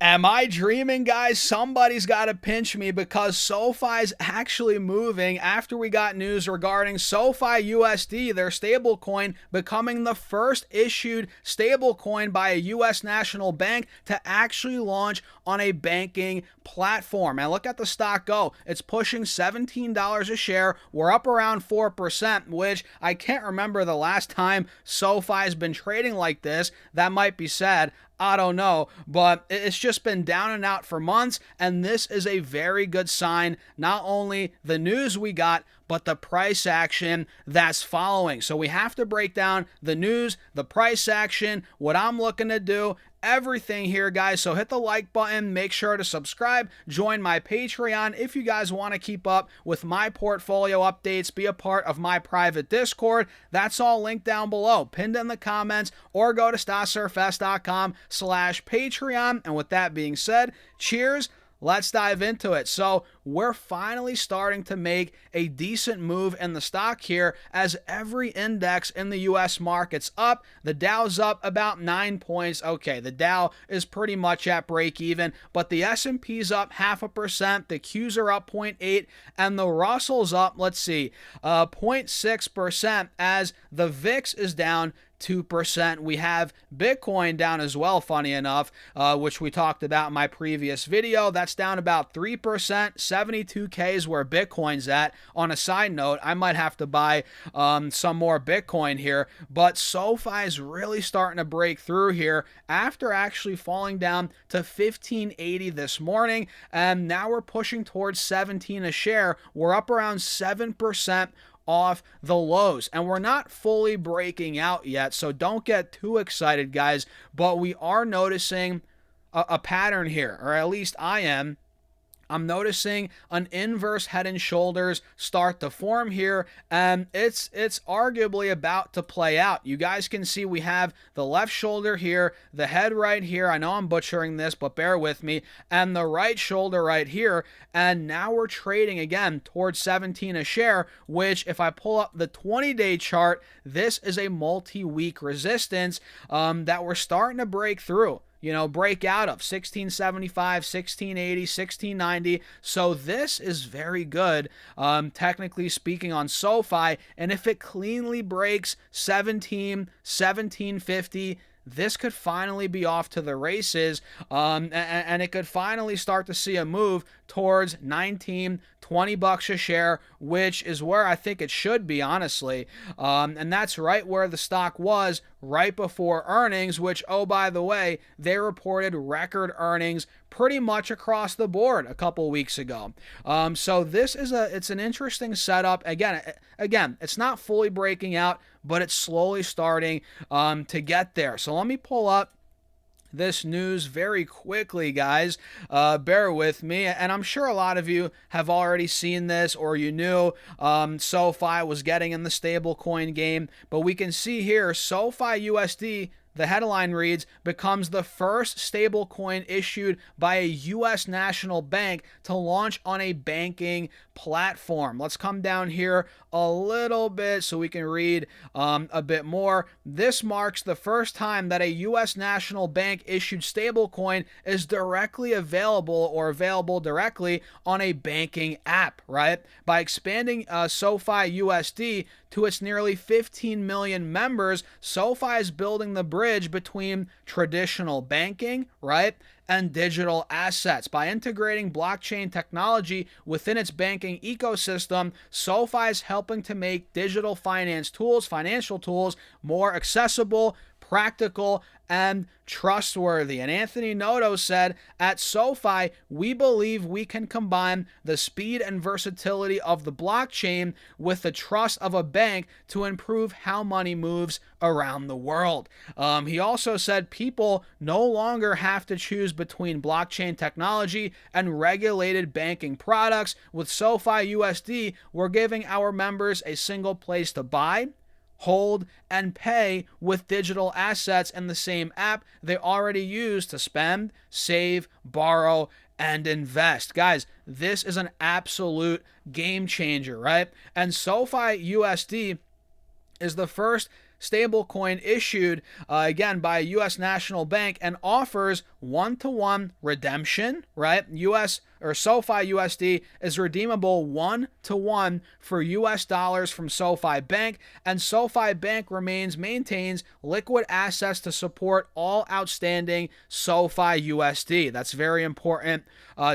Am I dreaming, guys? Somebody's got to pinch me because SoFi's actually moving after we got news regarding SoFi USD, their stablecoin, becoming the first issued stablecoin by a U.S. national bank to actually launch on a banking platform. And look at the stock go. It's pushing $17 a share. We're up around 4%, which I can't remember the last time SoFi's been trading like this. That might be sad. I don't know, but it's just been down and out for months, and this is a very good sign. Not only the news we got, but the price action that's following. So we have to break down the news, the price action, what I'm looking to do, everything here, guys. So hit the like button, make sure to subscribe, join my Patreon if you guys want to keep up with my portfolio updates, be a part of my private Discord. That's all linked down below, pinned in the comments, or go to stasurfs.com/Patreon. And with that being said, cheers. Let's dive into it. So we're finally starting to make a decent move in the stock here as every index in the U.S. market's up. The Dow's up about 9 points. Okay, the Dow is pretty much at break even, but the S&P's up 0.5%, the Qs are up 0.8, and the Russell's up, let's see, 0.6% as the VIX is down 2%. We have Bitcoin down as well, funny enough, which we talked about in my previous video. That's down about 3%. 72K is where Bitcoin's at. On a side note, I might have to buy some more Bitcoin here, but SoFi is really starting to break through here after actually falling down to 1580 this morning, and now we're pushing towards 17 a share. We're up around 7% off the lows, and we're not fully breaking out yet, so don't get too excited, guys, but we are noticing a pattern here, or at least I am. I'm noticing an inverse head and shoulders start to form here, and it's arguably about to play out. You guys can see we have the left shoulder here, the head right here. I know I'm butchering this, but bear with me, and the right shoulder right here, and now we're trading again towards 17 a share, which if I pull up the 20-day chart, this is a multi-week resistance that we're starting to break through. Break out of 1675, 1680, 1690. So this is very good, technically speaking, on SoFi. And if it cleanly breaks 1750, this could finally be off to the races, and it could finally start to see a move towards 19, 20 bucks a share, which is where I think it should be, honestly. And that's right where the stock was right before earnings, which, oh, by the way, they reported record earnings pretty much across the board a couple weeks ago. So this is it's an interesting setup. Again, it's not fully breaking out, but it's slowly starting to get there. So let me pull up this news very quickly, guys. Bear with me, and I'm sure a lot of you have already seen this, or you knew SoFi was getting in the stablecoin game, but we can see here SoFi USD, the headline reads, becomes the first stablecoin issued by a U.S. national bank to launch on a banking platform. Let's come down here a little bit so we can read a bit more. This marks the first time that a U.S. national bank issued stablecoin is directly available or available directly on a banking app, right? By expanding SoFi USD to its nearly 15 million members, SoFi is building the bridge between traditional banking, right, and digital assets. By integrating blockchain technology within its banking ecosystem, SoFi is helping to make digital financial tools, more accessible, practical, and trustworthy. And Anthony Noto said, at SoFi, we believe we can combine the speed and versatility of the blockchain with the trust of a bank to improve how money moves around the world. He also said people no longer have to choose between blockchain technology and regulated banking products. With SoFi USD, we're giving our members a single place to buy, hold, and pay with digital assets in the same app they already use to spend, save, borrow, and invest. Guys, this is an absolute game changer, right? And SoFi USD is the first stablecoin issued again by a U.S. national bank and offers one-to-one redemption, right? U.S. or SoFi USD is redeemable one-to-one for US dollars from SoFi Bank, and SoFi Bank maintains liquid assets to support all outstanding SoFi USD. That's very important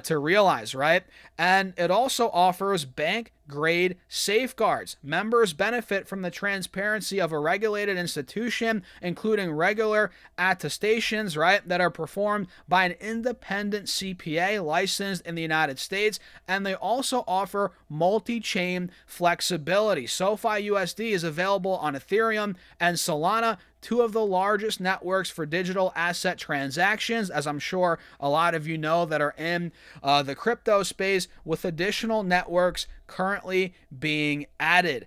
to realize, right? And it also offers bank grade safeguards. Members benefit from the transparency of a regulated institution, including regular attestations, right, that are performed by an independent CPA licensed in the United States, and they also offer multi-chain flexibility. SoFi USD is available on Ethereum and Solana, two of the largest networks for digital asset transactions, as I'm sure a lot of you know that are in the crypto space, with additional networks currently being added.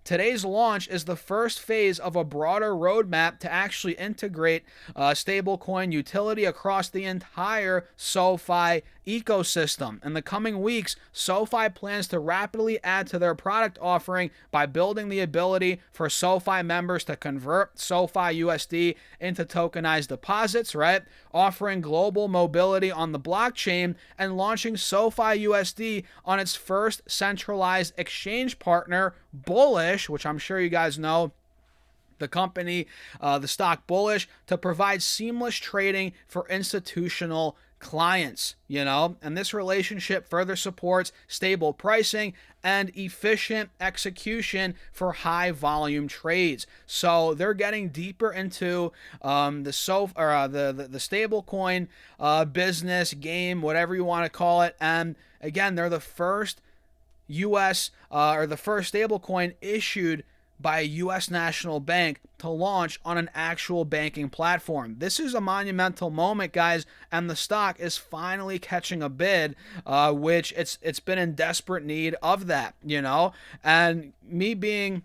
Today's launch is the first phase of a broader roadmap to actually integrate stablecoin utility across the entire SoFi ecosystem. In the coming weeks, SoFi plans to rapidly add to their product offering by building the ability for SoFi members to convert SoFi USD into tokenized deposits, right? Offering global mobility on the blockchain and launching SoFi USD on its first centralized exchange partner, Bullish, which I'm sure you guys know the company, the stock Bullish, to provide seamless trading for institutional clients, and this relationship further supports stable pricing and efficient execution for high volume trades. So they're getting deeper into the stablecoin business game, whatever you want to call it. And again, they're the first U.S. Or the first stablecoin issued by a U.S. national bank to launch on an actual banking platform. This is a monumental moment, guys, and the stock is finally catching a bid, which it's been in desperate need of that, And me being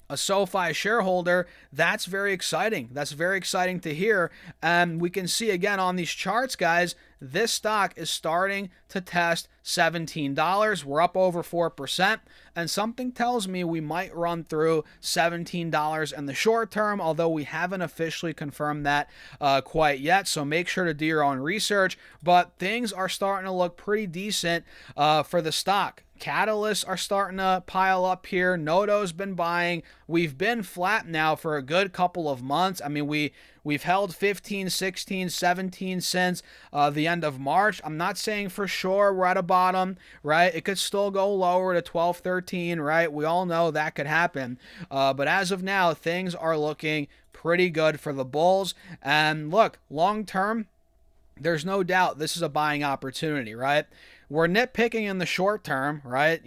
a SoFi shareholder, that's very exciting. That's very exciting to hear. And we can see again on these charts, guys, this stock is starting to test $17. We're up over 4%. And something tells me we might run through $17 in the short term, although we haven't officially confirmed that quite yet. So make sure to do your own research. But things are starting to look pretty decent for the stock. Catalysts are starting to pile up here. Noto's been buying. We've been flat now for a good couple of months. I mean, we've held 15, 16, 17 since the end of March. I'm not saying for sure we're at a bottom, right? It could still go lower to 12, 13, right? We all know that could happen. But as of now, things are looking pretty good for the bulls. And look, long term, there's no doubt this is a buying opportunity, right? We're nitpicking in the short term, right?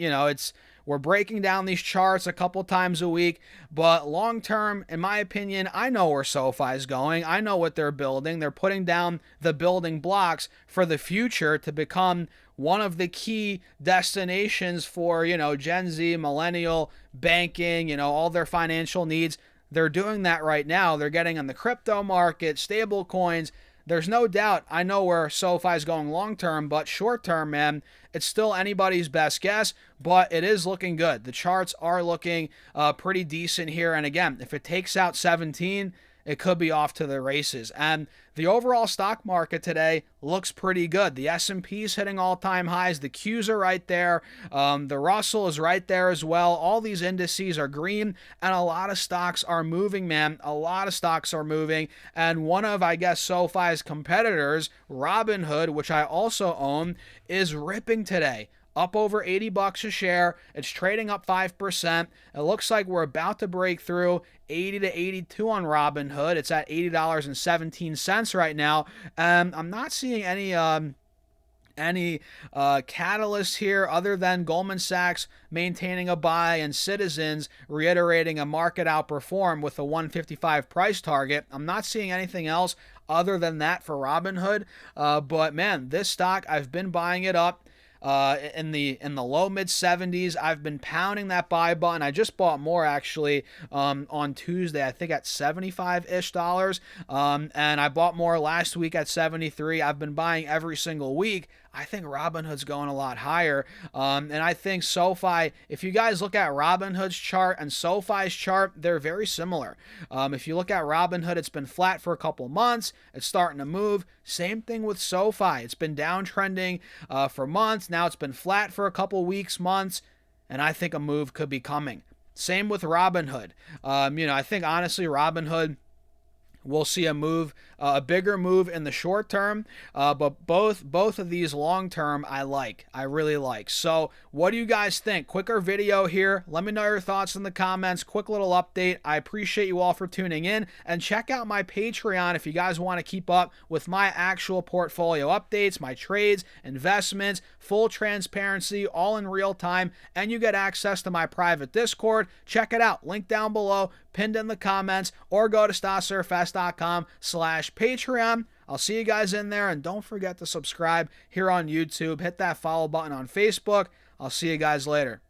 We're breaking down these charts a couple times a week, but long term, in my opinion, I know where SoFi is going. I know what they're building. They're putting down the building blocks for the future to become one of the key destinations for, Gen Z, millennial banking, all their financial needs. They're doing that right now. They're getting in the crypto market, stable coins. There's no doubt I know where SoFi is going long term, but short term, man, it's still anybody's best guess, but it is looking good. The charts are looking pretty decent here. And again, if it takes out 17, it could be off to the races. And the overall stock market today looks pretty good. The S&P is hitting all-time highs. The Qs are right there. The Russell is right there as well. All these indices are green, and a lot of stocks are moving, man. A lot of stocks are moving. And one of, I guess, SoFi's competitors, Robinhood, which I also own, is ripping today. Up over $80 a share. It's trading up 5%. It looks like we're about to break through 80 to 82 on Robinhood. It's at $80.17 right now. I'm not seeing any catalysts here other than Goldman Sachs maintaining a buy and Citizens reiterating a market outperform with a 155 price target. I'm not seeing anything else other than that for Robinhood. But man, this stock, I've been buying it up. In the low mid 70s. I've been pounding that buy button. I just bought more actually on Tuesday, I think at $75-ish. And I bought more last week at 73. I've been buying every single week. I think Robinhood's going a lot higher. And I think SoFi, if you guys look at Robinhood's chart and SoFi's chart, they're very similar. If you look at Robinhood, it's been flat for a couple months. It's starting to move. Same thing with SoFi. It's been downtrending for months. Now it's been flat for a couple weeks, months, and I think a move could be coming. Same with Robinhood. I think honestly, Robinhood, we'll see a bigger move in the short term, but both of these long term, I really like. So, what do you guys think? Quicker video here. Let me know your thoughts in the comments. Quick little update. I appreciate you all for tuning in, and check out my Patreon if you guys want to keep up with my actual portfolio updates, my trades, investments, full transparency, all in real time, and you get access to my private Discord. Check it out. Link down below, pinned in the comments, or go to stasurfest.com/Patreon. I'll see you guys in there, and don't forget to subscribe here on YouTube. Hit that follow button on Facebook. I'll see you guys later.